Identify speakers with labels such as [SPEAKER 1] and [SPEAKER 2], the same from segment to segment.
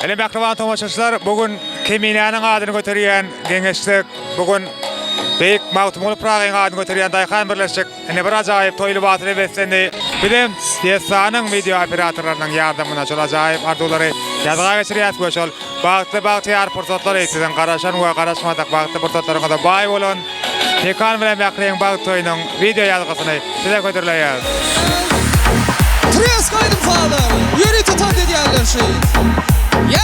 [SPEAKER 1] Ele baklıvan tomaşçılar bugün Kemina'nın adını götürüyen gençlik bugün Beyik Mağtumulu Prag'ın adını götürüyen Daykan birleşik ene bir acayip toylu batılı beslendi. Bilim DSA'nın video operatörlerinin yardımına çok acayip arduları yazığa geçiriyat göçol. Bağıtlı yar fırsatlar eğitiden karışan ve karışmadak bağıtlı fırsatlarına da bay olun. Tekan bilen Baklı'nın bağıt toyunun video yazgısını size götürüleyiz.
[SPEAKER 2] Tres kaydım Father. Yürü tutan dediğerler şey. Ya!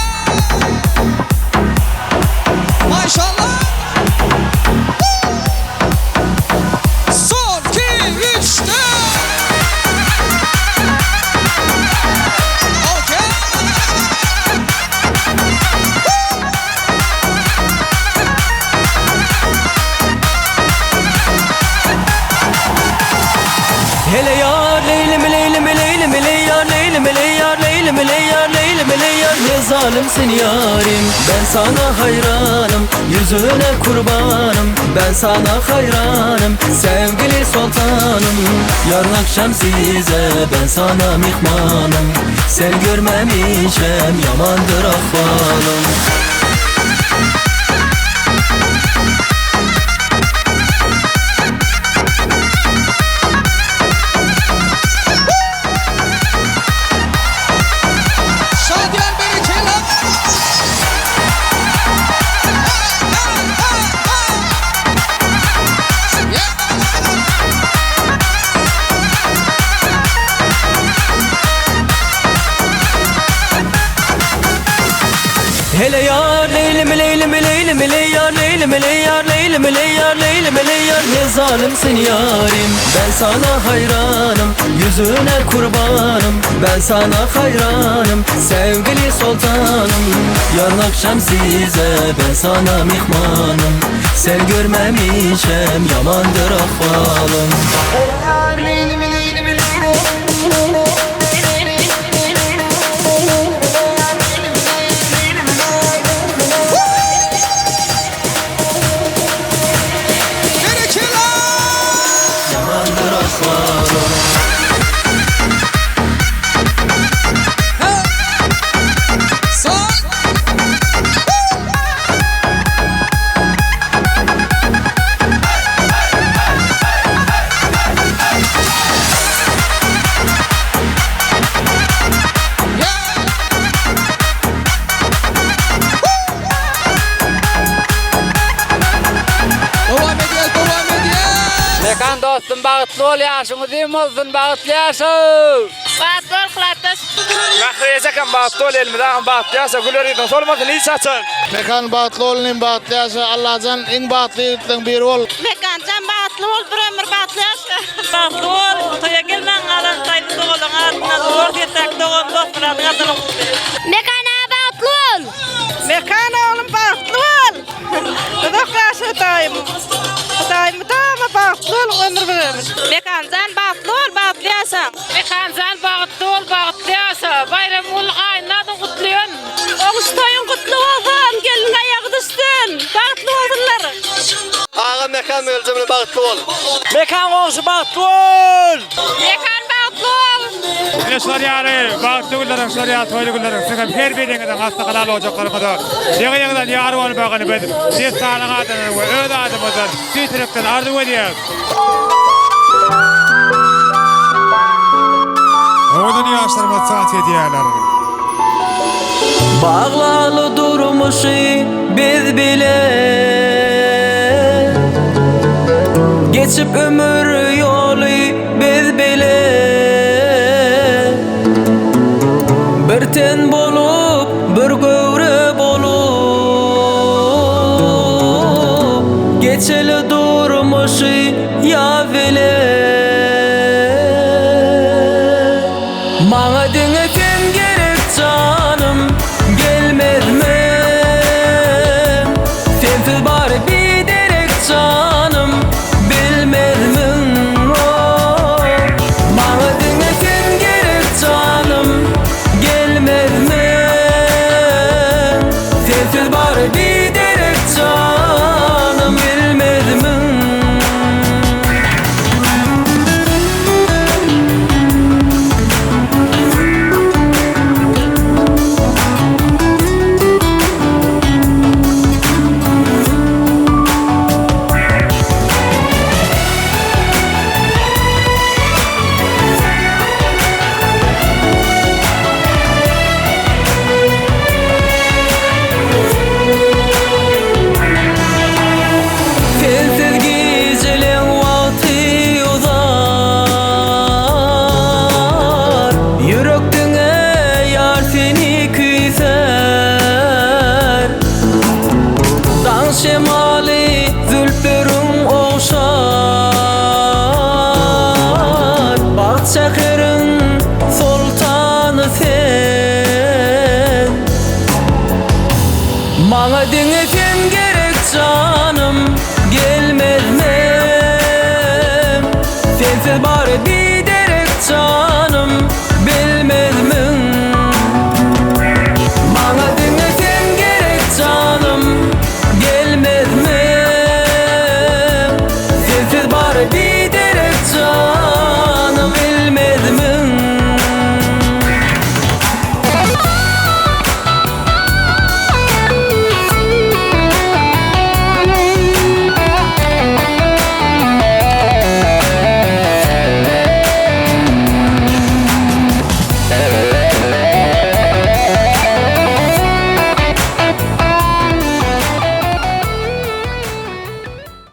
[SPEAKER 2] Maşallah. Son 2 3 4. Okay.
[SPEAKER 3] Hele yar leylim leylim leylim yar leylim yar leylim yar leylim yar ne zalimsin yarim. Ben sana hayranım, yüzüne kurbanım. Ben sana hayranım, sevgili sultanım. Yarın akşam size ben sana mihmanım. Sen görmemişem yamandır ahvalım. Hele yar leylim leylim leylim yar leylim yar leylim yar leylim yar ne zalimsin yarim. Ben sana hayranım, yüzüne kurbanım. Ben sana hayranım, sevgili sultanım. Yarın akşam size ben sana mihmanım. Sen görmemişem yamandır ahvalım. Yar leylim leylim leylim.
[SPEAKER 4] Mekan dostum bağıtlı ol yaşını değil mi olsun bağıtlı yaşın.
[SPEAKER 5] Bağıtlı ol kılattız.
[SPEAKER 4] Mekan bağıtlı ol elmiden bağıtlı yaşın. Gülörüyken sormasın iyi saçın.
[SPEAKER 6] Mekan bağıtlı ol in bağıtlı yaşın. Allah'tan in bağıtlı yırtın bir ol.
[SPEAKER 5] Mekan can bağıtlı ol bir ömür bağıtlı yaşın. Bağıtlı ol. Toya gelmen alan kaydı doğulun adına doğru yetek doğun dostun adına adına. Mekan bağıtlı ol. Mekan oğlum bağıtlı ol. Dıdık yaşı dayım. Dayım dama bağıtlı ol ömür bir ömür. Mekan can bağıtlı ol bağıtlı yaşın. Mekan can bağıtlı ol bağıtlı yaşın. Bayram ol kaynadı kutluyon. Oğuz toyun kutlu olsun. Gelin ayağı düşsün. Bağıtlı olsunlar.
[SPEAKER 6] Ağa mekan ölçümünü bağıtlı ol.
[SPEAKER 4] Mekan olsun bağıtlı ol.
[SPEAKER 5] Mekan bağıtlı ol.
[SPEAKER 1] Ele soryarı, bağıtlı güllerin, soryarı, toylu güllerin, sıkı her birinin hasta kanalı olacakları kadar. Yığın yarı ol bağını bedim. Siz sağlığın adını ve öde adımızın tüytürükten ardı ediyoruz. Oğudun yaşlarımız saat yediyorlar.
[SPEAKER 3] Bağlalı durmuşu biz bile, geçip ömür yolu biz bile. Bir ten bolup bir göre bolup, geçeli durmuşu ya bile. Bana dine kim gerek canım, gelmez mi? Sensiz bari bir derek canım, bilmez min? Bana dine kim gerek canım, gelmez mi? Sensiz bari bir derek canım, bilmez min? Bana dinletin gerek canım gelmez mi? Sensiz bari bir derek canım